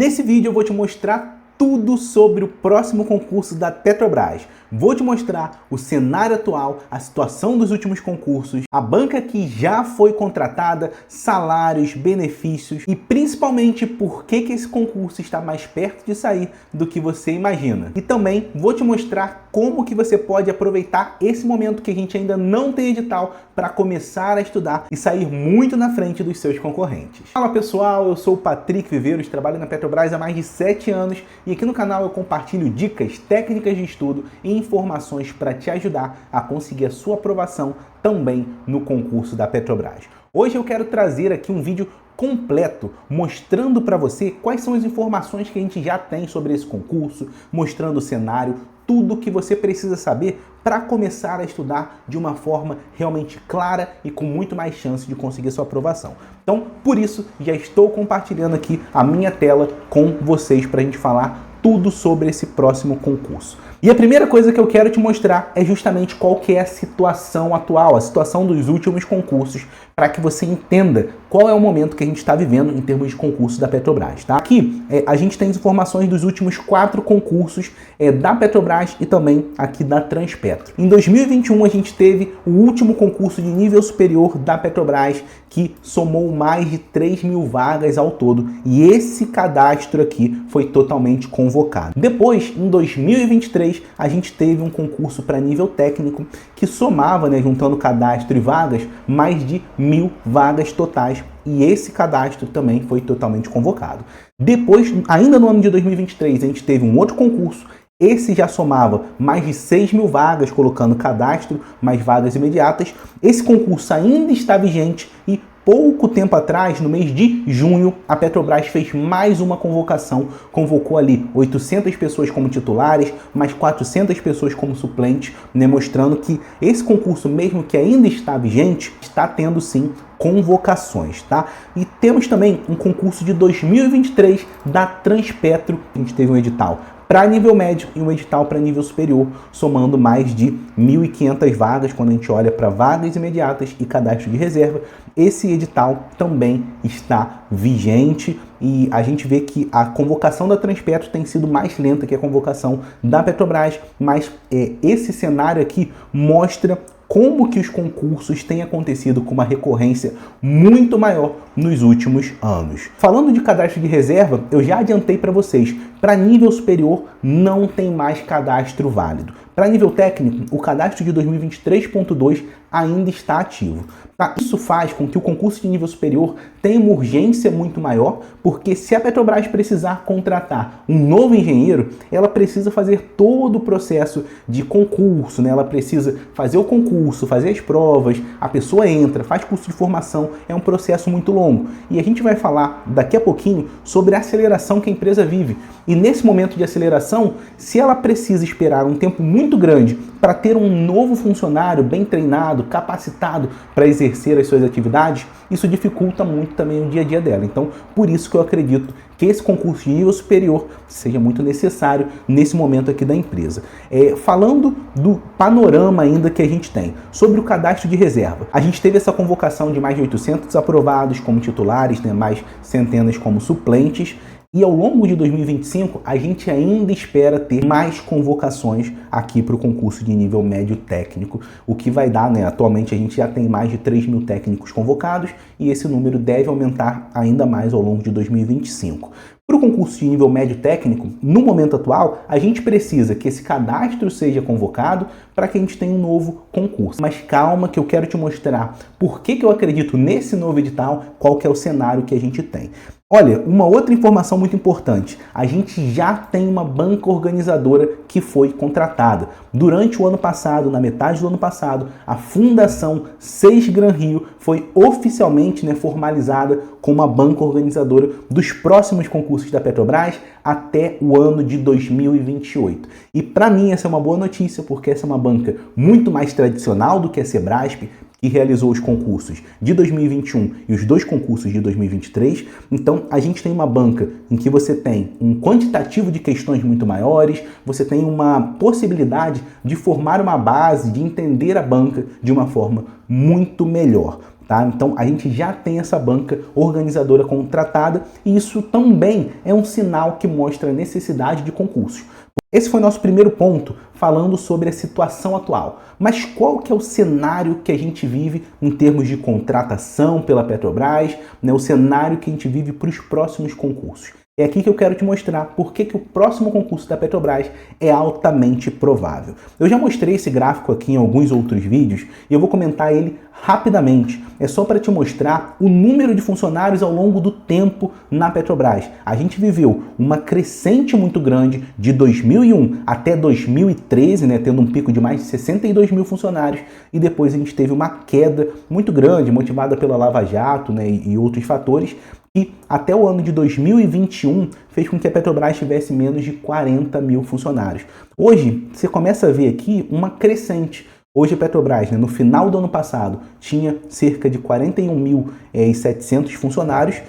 Nesse vídeo eu vou te mostrar tudo sobre o próximo concurso da Petrobras. Vou te mostrar o cenário atual, a situação dos últimos concursos, a banca que já foi contratada, salários, benefícios e principalmente por que esse concurso está mais perto de sair do que você imagina. E também vou te mostrar como que você pode aproveitar esse momento que a gente ainda não tem edital para começar a estudar e sair muito na frente dos seus concorrentes. Fala pessoal, eu sou o Patrick Viveiros, trabalho na Petrobras há mais de 7 anos e aqui no canal eu compartilho dicas, técnicas de estudo e informações para te ajudar a conseguir a sua aprovação também no concurso da Petrobras. Hoje eu quero trazer aqui um vídeo completo, mostrando para você quais são as informações que a gente já tem sobre esse concurso, mostrando o cenário, tudo que você precisa saber para começar a estudar de uma forma realmente clara e com muito mais chance de conseguir sua aprovação. Então, por isso, já estou compartilhando aqui a minha tela com vocês para a gente falar tudo sobre esse próximo concurso. E a primeira coisa que eu quero te mostrar é justamente qual que é a situação atual, a situação dos últimos concursos, para que você entenda qual é o momento que a gente está vivendo em termos de concurso da Petrobras. Tá? Aqui a gente tem as informações dos últimos 4 concursos da Petrobras e também aqui da Transpetro. Em 2021 a gente teve o último concurso de nível superior da Petrobras, que somou mais de 3.000 vagas ao todo, e esse cadastro aqui foi totalmente convocado. Depois, em 2023, a gente teve um concurso para nível técnico que somava, juntando cadastro e vagas, mais de 1.000 vagas totais, e esse cadastro também foi totalmente convocado. Depois, ainda no ano de 2023, a gente teve um outro concurso. Esse já somava mais de 6.000 vagas, colocando cadastro, mais vagas imediatas. Esse concurso ainda está vigente e pouco tempo atrás, no mês de junho, a Petrobras fez mais uma convocação, convocou ali 800 pessoas como titulares, mais 400 pessoas como suplentes, mostrando que esse concurso, mesmo que ainda está vigente, está tendo sim convocações, tá? E temos também um concurso de 2023 da Transpetro, a gente teve um edital para nível médio e um edital para nível superior, somando mais de 1.500 vagas quando a gente olha para vagas imediatas e cadastro de reserva. Esse edital também está vigente e a gente vê que a convocação da Transpetro tem sido mais lenta que a convocação da Petrobras, mas esse cenário aqui mostra como que os concursos têm acontecido com uma recorrência muito maior nos últimos anos. Falando de cadastro de reserva, eu já adiantei para vocês, para nível superior não tem mais cadastro válido. Para nível técnico, o cadastro de 2023.2 ainda está ativo. Isso faz com que o concurso de nível superior tenha uma urgência muito maior, porque se a Petrobras precisar contratar um novo engenheiro, ela precisa fazer todo o processo de concurso, Ela precisa fazer o concurso, fazer as provas, a pessoa entra, faz curso de formação, é um processo muito longo. E a gente vai falar daqui a pouquinho sobre a aceleração que a empresa vive. E nesse momento de aceleração, se ela precisa esperar um tempo muito grande para ter um novo funcionário bem treinado, capacitado para exercer as suas atividades, isso dificulta muito também o dia a dia dela. Então, por isso que eu acredito que esse concurso de nível superior seja muito necessário nesse momento aqui da empresa. Falando do panorama ainda que a gente tem sobre o cadastro de reserva, a gente teve essa convocação de mais de 800 aprovados como titulares, mais centenas como suplentes. E ao longo de 2025, a gente ainda espera ter mais convocações aqui para o concurso de nível médio técnico, o que vai dar, atualmente a gente já tem mais de 3.000 técnicos convocados e esse número deve aumentar ainda mais ao longo de 2025. Para o concurso de nível médio técnico, no momento atual, a gente precisa que esse cadastro seja convocado para que a gente tenha um novo concurso. Mas calma que eu quero te mostrar por que eu acredito nesse novo edital, qual que é o cenário que a gente tem. Olha, uma outra informação muito importante, a gente já tem uma banca organizadora que foi contratada. Durante o ano passado, na metade do ano passado, a Fundação Seis Gran Rio foi oficialmente formalizada como uma banca organizadora dos próximos concursos da Petrobras até o ano de 2028. E para mim essa é uma boa notícia, porque essa é uma banca muito mais tradicional do que a Sebrasp, que realizou os concursos de 2021 e os 2 concursos de 2023. Então, a gente tem uma banca em que você tem um quantitativo de questões muito maiores, você tem uma possibilidade de formar uma base, de entender a banca de uma forma muito melhor. tá? Então a gente já tem essa banca organizadora contratada e isso também é um sinal que mostra a necessidade de concursos. Esse foi nosso primeiro ponto, falando sobre a situação atual. Mas qual que é o cenário que a gente vive em termos de contratação pela Petrobras, né? O cenário que a gente vive para os próximos concursos? É aqui que eu quero te mostrar por que o próximo concurso da Petrobras é altamente provável. Eu já mostrei esse gráfico aqui em alguns outros vídeos e eu vou comentar ele rapidamente. É só para te mostrar o número de funcionários ao longo do tempo na Petrobras. A gente viveu uma crescente muito grande de 2001 até 2013, né, tendo um pico de mais de 62 mil funcionários, e depois a gente teve uma queda muito grande, motivada pela Lava Jato, né, e outros fatores, e até o ano de 2021 fez com que a Petrobras tivesse menos de 40 mil funcionários. Hoje, você começa a ver aqui uma crescente. Hoje a Petrobras, né, no final do ano passado, tinha cerca de 41.700 funcionários,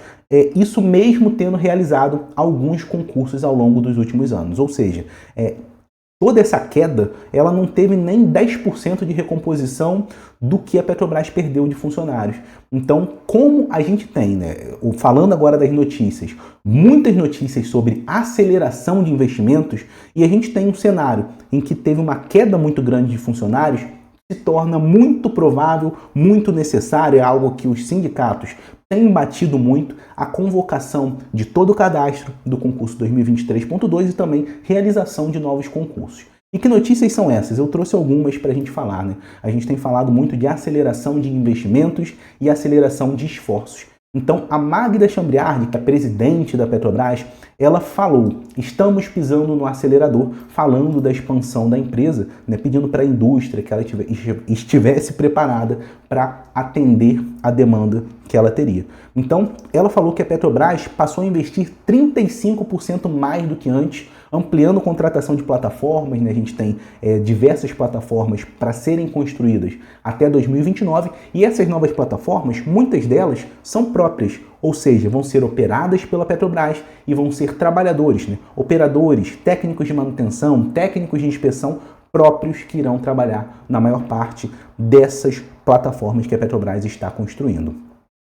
isso mesmo tendo realizado alguns concursos ao longo dos últimos anos. Ou seja, toda essa queda, ela não teve nem 10% de recomposição do que a Petrobras perdeu de funcionários. Então, como a gente tem, né, falando agora das notícias, muitas notícias sobre aceleração de investimentos, e a gente tem um cenário em que teve uma queda muito grande de funcionários, se torna muito provável, muito necessário, é algo que os sindicatos têm batido muito, a convocação de todo o cadastro do concurso 2023.2 e também realização de novos concursos. E que notícias são essas? Eu trouxe algumas para a gente falar, né? A gente tem falado muito de aceleração de investimentos e aceleração de esforços. Então, a Magda Chambriard, que é presidente da Petrobras, ela falou, estamos pisando no acelerador, falando da expansão da empresa, né, pedindo para a indústria que ela estivesse preparada para atender a demanda que ela teria. Então, ela falou que a Petrobras passou a investir 35% mais do que antes, ampliando a contratação de plataformas, né? A gente tem diversas plataformas para serem construídas até 2029 e essas novas plataformas, muitas delas são próprias, ou seja, vão ser operadas pela Petrobras e vão ser trabalhadores, né? Operadores, técnicos de manutenção, técnicos de inspeção próprios que irão trabalhar na maior parte dessas plataformas que a Petrobras está construindo.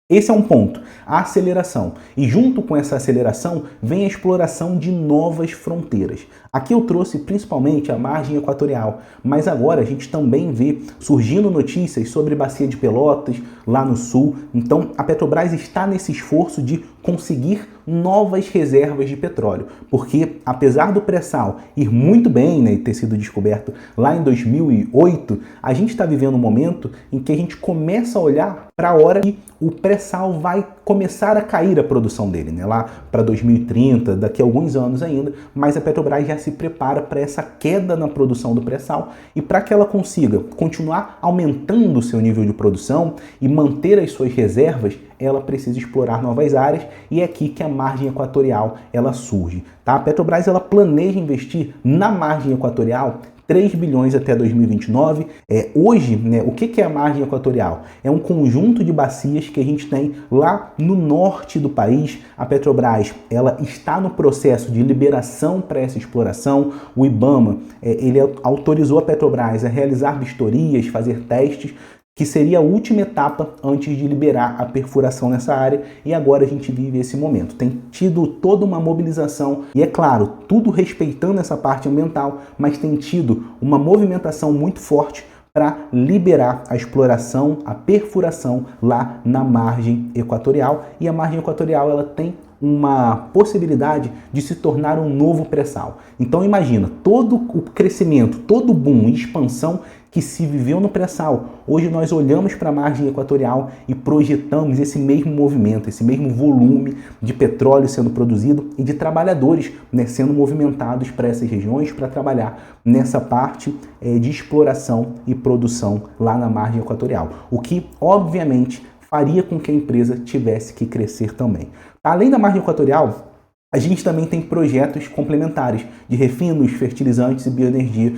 Esse é um ponto, a aceleração. E junto com essa aceleração vem a exploração de novas fronteiras. Aqui eu trouxe principalmente a margem equatorial, mas agora a gente também vê surgindo notícias sobre Bacia de Pelotas, lá no sul. Então a Petrobras está nesse esforço de conseguir novas reservas de petróleo, porque apesar do pré-sal ir muito bem, né, e ter sido descoberto lá em 2008, a gente está vivendo um momento em que a gente começa a olhar para a hora que o pré-sal vai começar a cair a produção dele, né, lá para 2030, daqui a alguns anos ainda, mas a Petrobras já se prepara para essa queda na produção do pré-sal e para que ela consiga continuar aumentando o seu nível de produção e manter as suas reservas, ela precisa explorar novas áreas e é aqui que a margem equatorial ela surge. Tá? A Petrobras ela planeja investir na margem equatorial 3 bilhões até 2029. Hoje, né, o que é a margem equatorial? É um conjunto de bacias que a gente tem lá no norte do país. A Petrobras ela está no processo de liberação para essa exploração. O IBAMA ele autorizou a Petrobras a realizar vistorias, fazer testes, que seria a última etapa antes de liberar a perfuração nessa área, e agora a gente vive esse momento. Tem tido toda uma mobilização, e é claro, tudo respeitando essa parte ambiental, mas tem tido uma movimentação muito forte para liberar a exploração, a perfuração lá na margem equatorial, e a margem equatorial ela tem uma possibilidade de se tornar um novo pré-sal. Então imagina, todo o crescimento, todo o boom e expansão que se viveu no pré-sal, hoje nós olhamos para a margem equatorial e projetamos esse mesmo movimento, esse mesmo volume de petróleo sendo produzido e de trabalhadores, né, sendo movimentados para essas regiões para trabalhar nessa parte de exploração e produção lá na margem equatorial, o que obviamente faria com que a empresa tivesse que crescer também. Além da margem equatorial, a gente também tem projetos complementares de refinos, fertilizantes e bioenergia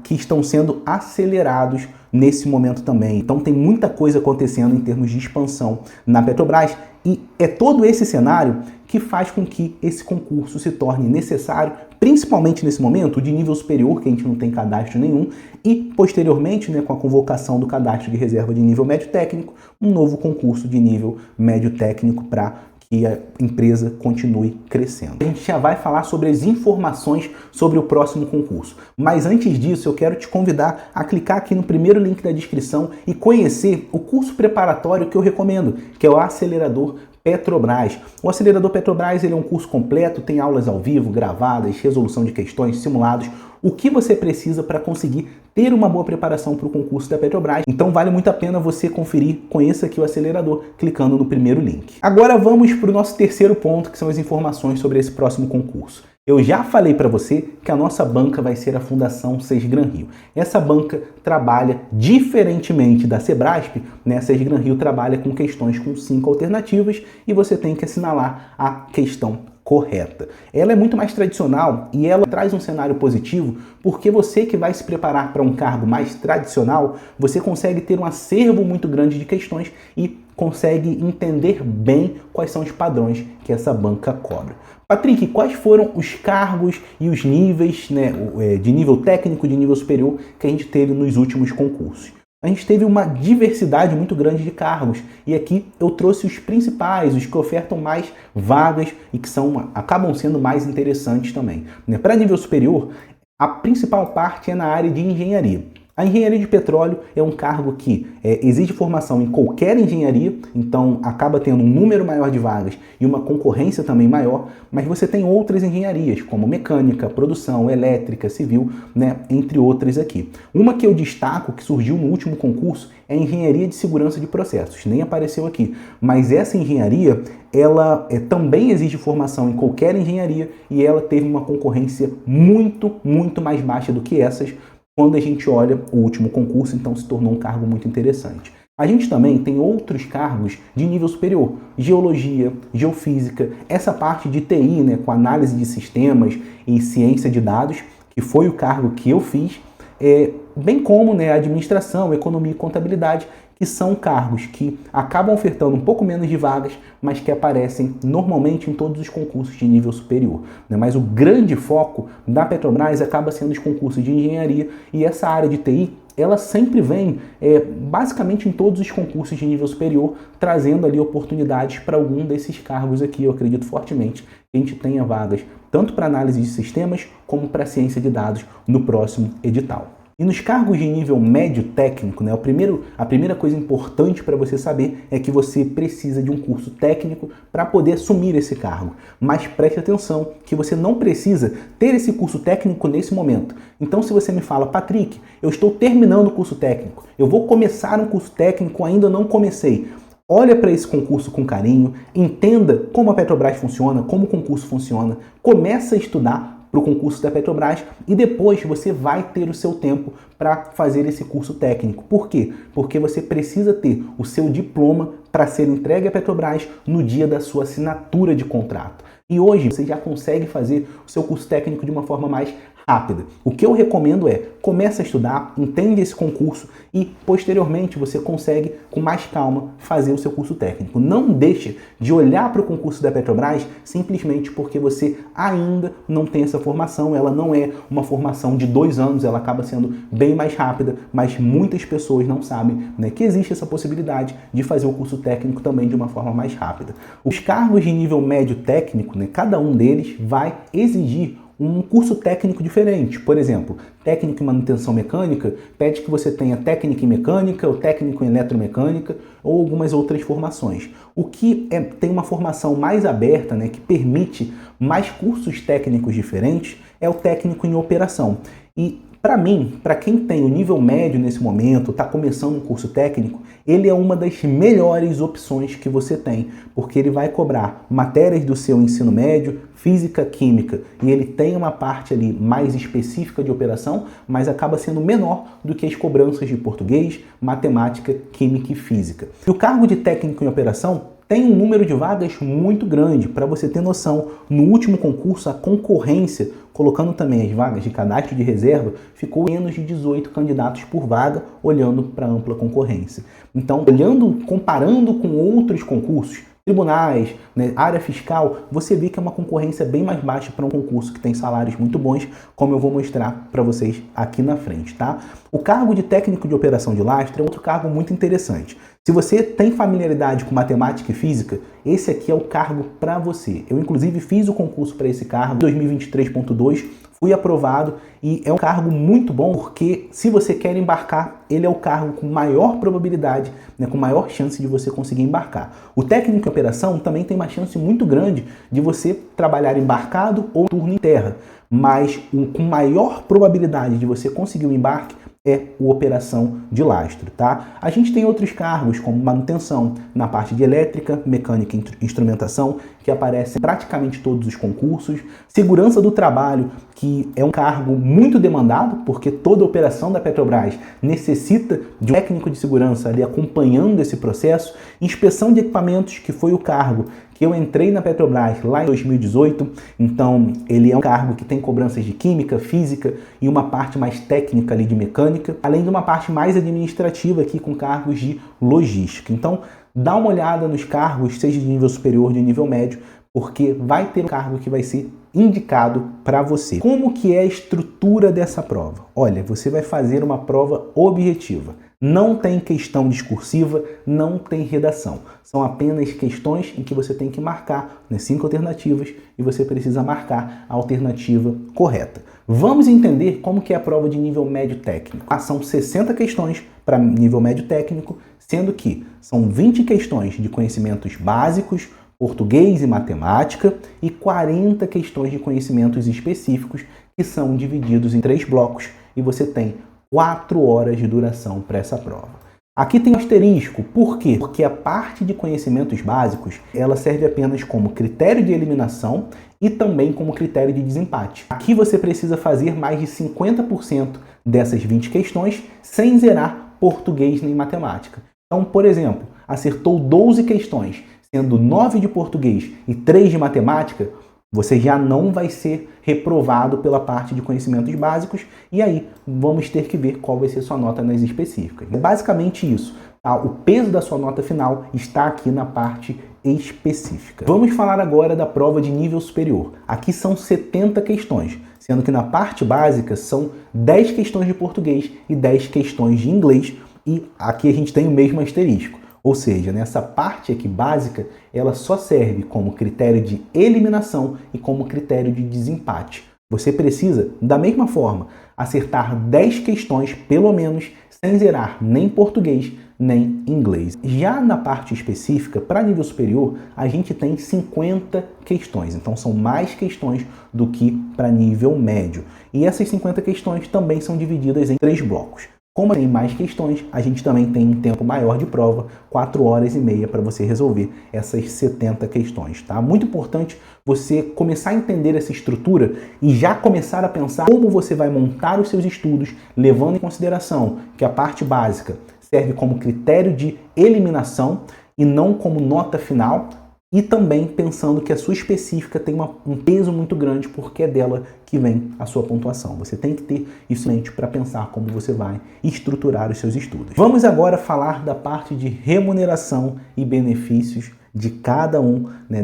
que estão sendo acelerados nesse momento também. Então tem muita coisa acontecendo em termos de expansão na Petrobras e é todo esse cenário que faz com que esse concurso se torne necessário, principalmente nesse momento de nível superior, que a gente não tem cadastro nenhum, e posteriormente, né, com a convocação do cadastro de reserva de nível médio técnico, um novo concurso de nível médio técnico para que a empresa continue crescendo. A gente já vai falar sobre as informações sobre o próximo concurso. Mas antes disso, eu quero te convidar a clicar aqui no primeiro link da descrição e conhecer o curso preparatório que eu recomendo, que é o Acelerador Petrobras. O Acelerador Petrobras ele é um curso completo, tem aulas ao vivo, gravadas, resolução de questões, simulados, o que você precisa para conseguir ter uma boa preparação para o concurso da Petrobras. Então vale muito a pena você conferir, conheça aqui o Acelerador, clicando no primeiro link. Agora vamos para o nosso terceiro ponto, que são as informações sobre esse próximo concurso. Eu já falei para você que a nossa banca vai ser a Fundação Sesgran Rio. Essa banca trabalha diferentemente da Sebrasp, né? A Sesgran Rio trabalha com questões com 5 alternativas e você tem que assinalar a questão correta. Ela é muito mais tradicional e ela traz um cenário positivo porque você que vai se preparar para um cargo mais tradicional, você consegue ter um acervo muito grande de questões e consegue entender bem quais são os padrões que essa banca cobra. Patrick, quais foram os cargos e os níveis, né, de nível técnico, de nível superior que a gente teve nos últimos concursos? A gente teve uma diversidade muito grande de cargos e aqui eu trouxe os principais, os que ofertam mais vagas e que acabam sendo mais interessantes também. Para nível superior, a principal parte é na área de engenharia. A engenharia de petróleo é um cargo que exige formação em qualquer engenharia, então acaba tendo um número maior de vagas e uma concorrência também maior, mas você tem outras engenharias, como mecânica, produção, elétrica, civil, né, entre outras aqui. Uma que eu destaco, que surgiu no último concurso, é a engenharia de segurança de processos, nem apareceu aqui, mas essa engenharia, ela também exige formação em qualquer engenharia e ela teve uma concorrência muito mais baixa do que essas, quando a gente olha o último concurso, então se tornou um cargo muito interessante. A gente também tem outros cargos de nível superior, geologia, geofísica, essa parte de TI, né, com análise de sistemas e ciência de dados, que foi o cargo que eu fiz, bem como, né, administração, economia e contabilidade, que são cargos que acabam ofertando um pouco menos de vagas, mas que aparecem normalmente em todos os concursos de nível superior, né? Mas o grande foco da Petrobras acaba sendo os concursos de engenharia e essa área de TI, ela sempre vem basicamente em todos os concursos de nível superior, trazendo ali oportunidades para algum desses cargos aqui. Eu acredito fortemente que a gente tenha vagas tanto para análise de sistemas como para ciência de dados no próximo edital. E nos cargos de nível médio técnico, né, a primeira coisa importante para você saber é que você precisa de um curso técnico para poder assumir esse cargo. Mas preste atenção que você não precisa ter esse curso técnico nesse momento. Então se você me fala, Patrick, eu estou terminando o curso técnico, eu vou começar um curso técnico, ainda não comecei. Olha para esse concurso com carinho, entenda como a Petrobras funciona, como o concurso funciona, começa a estudar para o concurso da Petrobras e depois você vai ter o seu tempo para fazer esse curso técnico. Por quê? Porque você precisa ter o seu diploma para ser entregue à Petrobras no dia da sua assinatura de contrato. E hoje você já consegue fazer o seu curso técnico de uma forma mais rápida. O que eu recomendo é, começa a estudar, entende esse concurso e posteriormente você consegue com mais calma fazer o seu curso técnico. Não deixe de olhar para o concurso da Petrobras simplesmente porque você ainda não tem essa formação. Ela não é uma formação de 2 anos, ela acaba sendo bem mais rápida, mas muitas pessoas não sabem, né, que existe essa possibilidade de fazer o curso técnico também de uma forma mais rápida. Os cargos de nível médio técnico, né, cada um deles vai exigir um curso técnico diferente. Por exemplo, técnico em manutenção mecânica pede que você tenha técnico em mecânica ou técnico em eletromecânica ou algumas outras formações. O que tem uma formação mais aberta, né, que permite mais cursos técnicos diferentes, é o técnico em operação. E para mim, para quem tem o nível médio nesse momento, está começando um curso técnico, ele é uma das melhores opções que você tem, porque ele vai cobrar matérias do seu ensino médio, física, química, e ele tem uma parte ali mais específica de operação, mas acaba sendo menor do que as cobranças de português, matemática, química e física. E o cargo de técnico em operação tem um número de vagas muito grande. Para você ter noção, no último concurso, a concorrência, colocando também as vagas de cadastro de reserva, ficou menos de 18 candidatos por vaga, olhando para a ampla concorrência. Então, comparando com outros concursos, tribunais, né, área fiscal, você vê que é uma concorrência bem mais baixa para um concurso que tem salários muito bons, como eu vou mostrar para vocês aqui na frente, tá? O cargo de técnico de operação de lastro é outro cargo muito interessante. Se você tem familiaridade com matemática e física, esse aqui é o cargo para você. Eu, inclusive, fiz o concurso para esse cargo em 2023.2, fui aprovado e é um cargo muito bom porque se você quer embarcar, ele é o cargo com maior probabilidade, né, com maior chance de você conseguir embarcar. O técnico de operação também tem uma chance muito grande de você trabalhar embarcado ou turno em terra, mas com maior probabilidade de você conseguir o embarque é a operação de lastro, tá? A gente tem outros cargos como manutenção na parte de elétrica, mecânica e instrumentação, que aparecem em praticamente todos os concursos. Segurança do trabalho, que é um cargo muito demandado, porque toda operação da Petrobras necessita de um técnico de segurança ali acompanhando esse processo. Inspeção de equipamentos, que foi o cargo que eu entrei na Petrobras lá em 2018, então ele é um cargo que tem cobranças de química, física e uma parte mais técnica ali de mecânica, além de uma parte mais administrativa aqui com cargos de logística. Então dá uma olhada nos cargos, seja de nível superior ou de nível médio, porque vai ter um cargo que vai ser indicado para você. Como que é a estrutura dessa prova? Olha, você vai fazer uma prova objetiva. Não tem questão discursiva, não tem redação. São apenas questões em que você tem que marcar, né, 5 alternativas e você precisa marcar a alternativa correta. Vamos entender como que é a prova de nível médio técnico. São 60 questões para nível médio técnico, sendo que são 20 questões de conhecimentos básicos, português e matemática, e 40 questões de conhecimentos específicos que são divididos em 3 blocos e você tem 4 horas de duração para essa prova. Aqui tem um asterisco, por quê? Porque a parte de conhecimentos básicos, ela serve apenas como critério de eliminação e também como critério de desempate. Aqui você precisa fazer mais de 50% dessas 20 questões sem zerar português nem matemática. Então, por exemplo, acertou 12 questões, sendo 9 de português e 3 de matemática, você já não vai ser reprovado pela parte de conhecimentos básicos e aí vamos ter que ver qual vai ser sua nota nas específicas. É basicamente isso. Tá? O peso da sua nota final está aqui na parte específica. Vamos falar agora da prova de nível superior. Aqui são 70 questões, sendo que na parte básica são 10 questões de português e 10 questões de inglês e aqui a gente tem o mesmo asterisco. Ou seja, nessa parte aqui básica, ela só serve como critério de eliminação e como critério de desempate. Você precisa, da mesma forma, acertar 10 questões, pelo menos, sem zerar nem português, nem inglês. Já na parte específica, para nível superior, a gente tem 50 questões. Então, são mais questões do que para nível médio. E essas 50 questões também são divididas em 3 blocos. Como tem mais questões, a gente também tem um tempo maior de prova, 4 horas e meia para você resolver essas 70 questões, tá? Muito importante você começar a entender essa estrutura e já começar a pensar como você vai montar os seus estudos, levando em consideração que a parte básica serve como critério de eliminação e não como nota final, e também pensando que a sua específica tem um peso muito grande porque é dela que vem a sua pontuação. Você tem que ter isso em mente para pensar como você vai estruturar os seus estudos. Vamos agora falar da parte de remuneração e benefícios de cada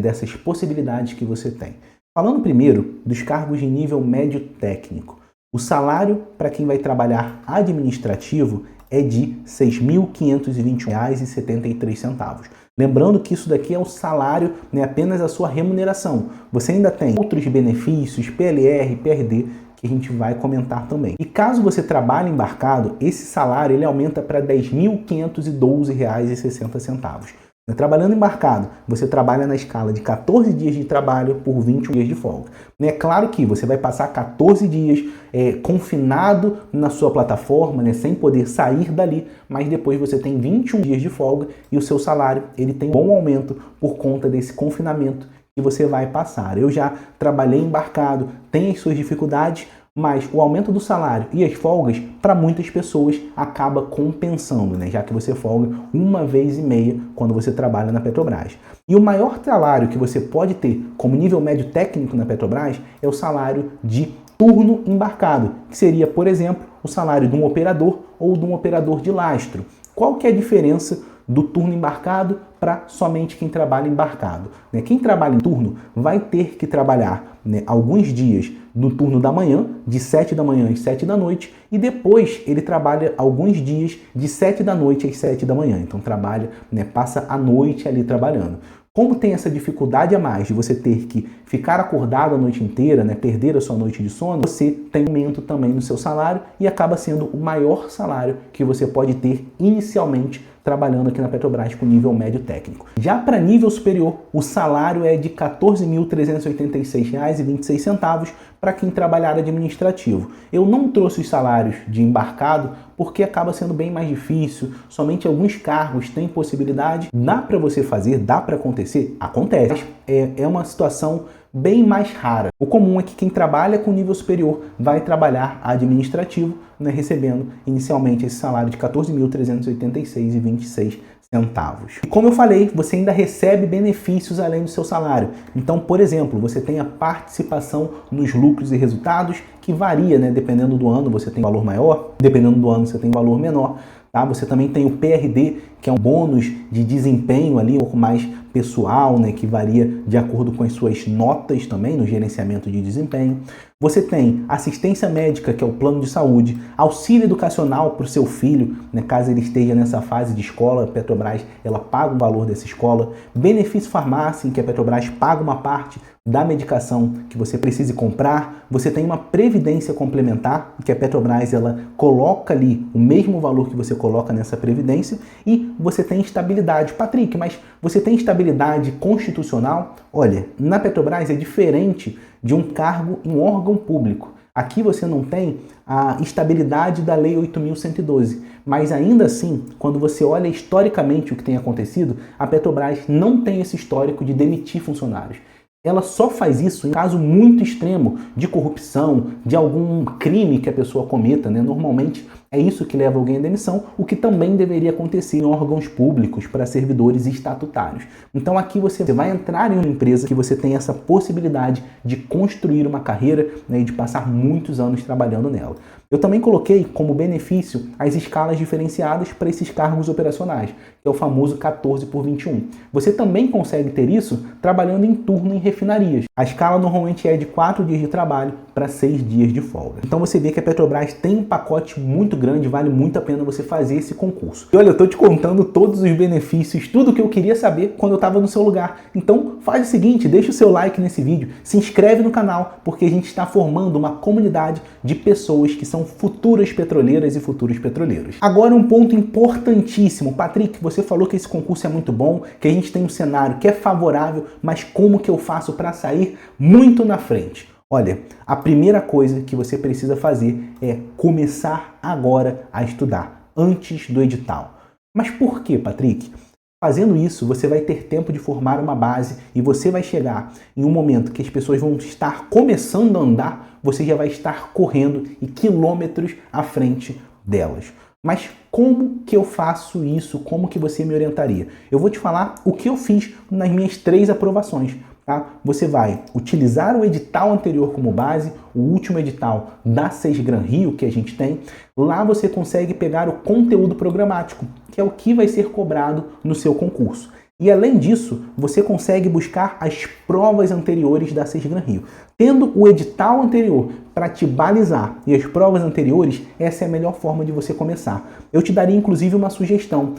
dessas possibilidades que você tem. Falando primeiro dos cargos de nível médio técnico. O salário para quem vai trabalhar administrativo é de R$ 6.521,73. Lembrando que isso daqui é o salário, apenas a sua remuneração. Você ainda tem outros benefícios, PLR, PRD, que a gente vai comentar também. E caso você trabalhe embarcado, esse salário ele aumenta para R$ 10.512,60. Trabalhando embarcado, você trabalha na escala de 14 dias de trabalho por 21 dias de folga. É claro que você vai passar 14 dias confinado na sua plataforma, sem poder sair dali, mas depois você tem 21 dias de folga e o seu salário ele tem um bom aumento por conta desse confinamento que você vai passar. Eu já trabalhei embarcado, tem as suas dificuldades, mas o aumento do salário e as folgas, para muitas pessoas, acaba compensando, né? Já que você folga 1,5 vezes quando você trabalha na Petrobras. E o maior salário que você pode ter como nível médio técnico na Petrobras é o salário de turno embarcado, que seria, por exemplo, o salário de um operador ou de um operador de lastro. Qual que é a diferença do turno embarcado para somente quem trabalha embarcado? Quem trabalha em turno vai ter que trabalhar alguns dias no turno da manhã, de 7 da manhã às 7 da noite, e depois ele trabalha alguns dias de 7 da noite às 7 da manhã. Então trabalha, passa a noite ali trabalhando. Como tem essa dificuldade a mais de você ter que ficar acordado a noite inteira, perder a sua noite de sono, você tem aumento também no seu salário e acaba sendo o maior salário que você pode ter inicialmente trabalhando aqui na Petrobras com nível médio técnico. Já para nível superior, o salário é de R$ 14.386,26 para quem trabalhar administrativo. Eu não trouxe os salários de embarcado porque acaba sendo bem mais difícil, somente alguns cargos têm possibilidade. Dá para você fazer, dá para acontecer? Acontece. É uma situação bem mais rara. O comum é que quem trabalha com nível superior vai trabalhar administrativo, recebendo inicialmente esse salário de R$ 14.386,26. E como eu falei, você ainda recebe benefícios além do seu salário. Então, por exemplo, você tem a participação nos lucros e resultados, que varia, dependendo do ano você tem um valor maior, dependendo do ano você tem um valor menor. Tá? Você também tem o PRD, que é um bônus de desempenho ali, um pouco mais pessoal, que varia de acordo com as suas notas também no gerenciamento de desempenho. Você tem assistência médica, que é o plano de saúde, auxílio educacional para o seu filho, caso ele esteja nessa fase de escola, a Petrobras ela paga o valor dessa escola, benefício farmácia, em que a Petrobras paga uma parte da medicação que você precise comprar. Você tem uma previdência complementar, que a Petrobras ela coloca ali o mesmo valor que você coloca nessa previdência, e você tem estabilidade. Patrick, mas você tem estabilidade constitucional? Olha, na Petrobras é diferente de um cargo em órgão público. Aqui você não tem a estabilidade da Lei 8.112, mas ainda assim, quando você olha historicamente o que tem acontecido, a Petrobras não tem esse histórico de demitir funcionários. Ela só faz isso em caso muito extremo de corrupção, de algum crime que a pessoa cometa, Normalmente é isso que leva alguém à demissão, o que também deveria acontecer em órgãos públicos para servidores estatutários. Então aqui você vai entrar em uma empresa que você tem essa possibilidade de construir uma carreira e de passar muitos anos trabalhando nela. Eu também coloquei como benefício as escalas diferenciadas para esses cargos operacionais, que é o famoso 14/21. Você também consegue ter isso trabalhando em turno em refinarias. A escala normalmente é de 4 dias de trabalho para 6 dias de folga. Então você vê que a Petrobras tem um pacote muito grande, vale muito a pena você fazer esse concurso. E olha, eu estou te contando todos os benefícios, tudo que eu queria saber quando eu estava no seu lugar. Então faz o seguinte, deixa o seu like nesse vídeo, se inscreve no canal, porque a gente está formando uma comunidade de pessoas que são futuras petroleiras e futuros petroleiros. Agora um ponto importantíssimo. Patrick, você falou que esse concurso é muito bom, que a gente tem um cenário que é favorável, mas como que eu faço para sair muito na frente? Olha, a primeira coisa que você precisa fazer é começar agora a estudar, antes do edital. Mas por quê, Patrick? Fazendo isso, você vai ter tempo de formar uma base e você vai chegar em um momento que as pessoas vão estar começando a andar, você já vai estar correndo e quilômetros à frente delas. Mas como que eu faço isso? Como que você me orientaria? Eu vou te falar o que eu fiz nas minhas 3 aprovações. Tá? Você vai utilizar o edital anterior como base, o último edital da Sesgran Rio que a gente tem. Lá você consegue pegar o conteúdo programático, que é o que vai ser cobrado no seu concurso. E além disso, você consegue buscar as provas anteriores da Sesgran Rio. Tendo o edital anterior para te balizar e as provas anteriores, essa é a melhor forma de você começar. Eu te daria inclusive uma sugestão.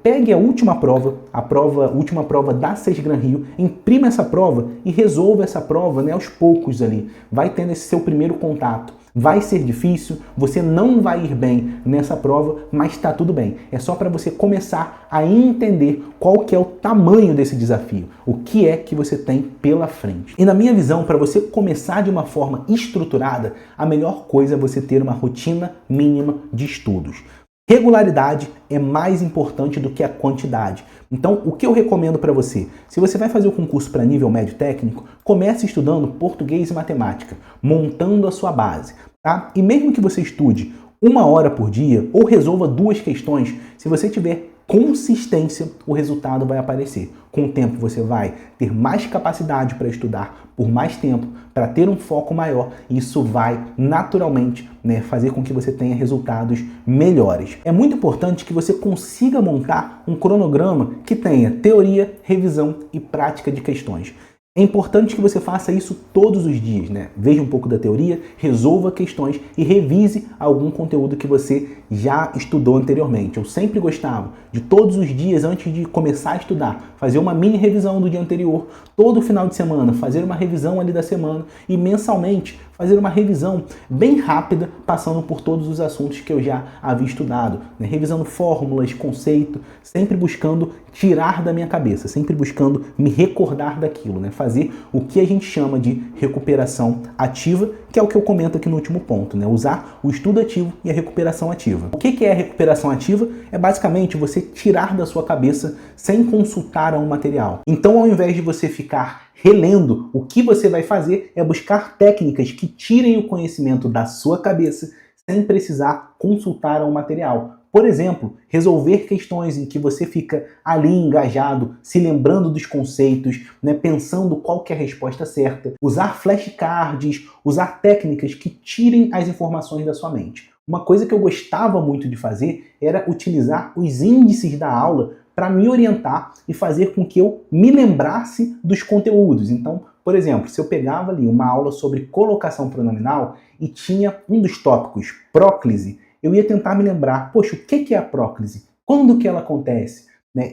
Pegue a última prova da Sesgran Rio, imprima essa prova e resolva essa prova aos poucos ali. Vai tendo esse seu primeiro contato. Vai ser difícil, você não vai ir bem nessa prova, mas está tudo bem. É só para você começar a entender qual que é o tamanho desse desafio, o que é que você tem pela frente. E na minha visão, para você começar de uma forma estruturada, a melhor coisa é você ter uma rotina mínima de estudos. Regularidade é mais importante do que a quantidade. Então, o que eu recomendo para você? Se você vai fazer o concurso para nível médio técnico, comece estudando português e matemática, montando a sua base. tá? E mesmo que você estude 1 hora por dia ou resolva 2 questões, se você tiver consistência, o resultado vai aparecer. Com o tempo você vai ter mais capacidade para estudar por mais tempo, para ter um foco maior, e isso vai naturalmente, fazer com que você tenha resultados melhores. É muito importante que você consiga montar um cronograma que tenha teoria, revisão e prática de questões. É importante que você faça isso todos os dias, Veja um pouco da teoria, resolva questões e revise algum conteúdo que você já estudou anteriormente. Eu sempre gostava de todos os dias, antes de começar a estudar, fazer uma mini revisão do dia anterior, todo final de semana fazer uma revisão ali da semana e mensalmente fazer uma revisão bem rápida, passando por todos os assuntos que eu já havia estudado, revisando fórmulas, conceito, sempre buscando tirar da minha cabeça, sempre buscando me recordar daquilo, fazer o que a gente chama de recuperação ativa, que é o que eu comento aqui no último ponto, usar o estudo ativo e a recuperação ativa. O que é a recuperação ativa? É basicamente você tirar da sua cabeça sem consultar um material. Então, ao invés de você ficar relendo, o que você vai fazer é buscar técnicas que tirem o conhecimento da sua cabeça sem precisar consultar um material. Por exemplo, resolver questões em que você fica ali engajado, se lembrando dos conceitos, pensando qual que é a resposta certa, usar flashcards, usar técnicas que tirem as informações da sua mente. Uma coisa que eu gostava muito de fazer era utilizar os índices da aula para me orientar e fazer com que eu me lembrasse dos conteúdos. Então, por exemplo, se eu pegava ali uma aula sobre colocação pronominal e tinha um dos tópicos próclise, eu ia tentar me lembrar, poxa, o que é a próclise? Quando que ela acontece?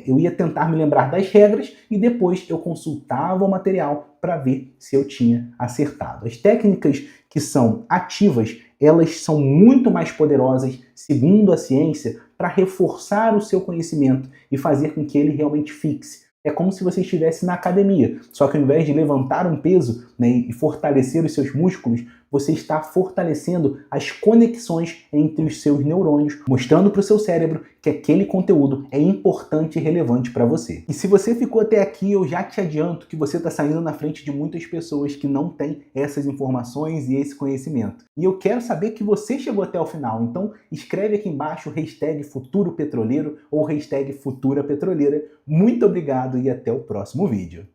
Eu ia tentar me lembrar das regras e depois eu consultava o material para ver se eu tinha acertado. As técnicas que são ativas, elas são muito mais poderosas, segundo a ciência, para reforçar o seu conhecimento e fazer com que ele realmente fixe. É como se você estivesse na academia, só que ao invés de levantar um peso e fortalecer os seus músculos, você está fortalecendo as conexões entre os seus neurônios, mostrando para o seu cérebro que aquele conteúdo é importante e relevante para você. E se você ficou até aqui, eu já te adianto que você está saindo na frente de muitas pessoas que não têm essas informações e esse conhecimento. E eu quero saber que você chegou até o final, então escreve aqui embaixo #FuturoPetroleiro ou #FuturaPetroleira. Muito obrigado e até o próximo vídeo.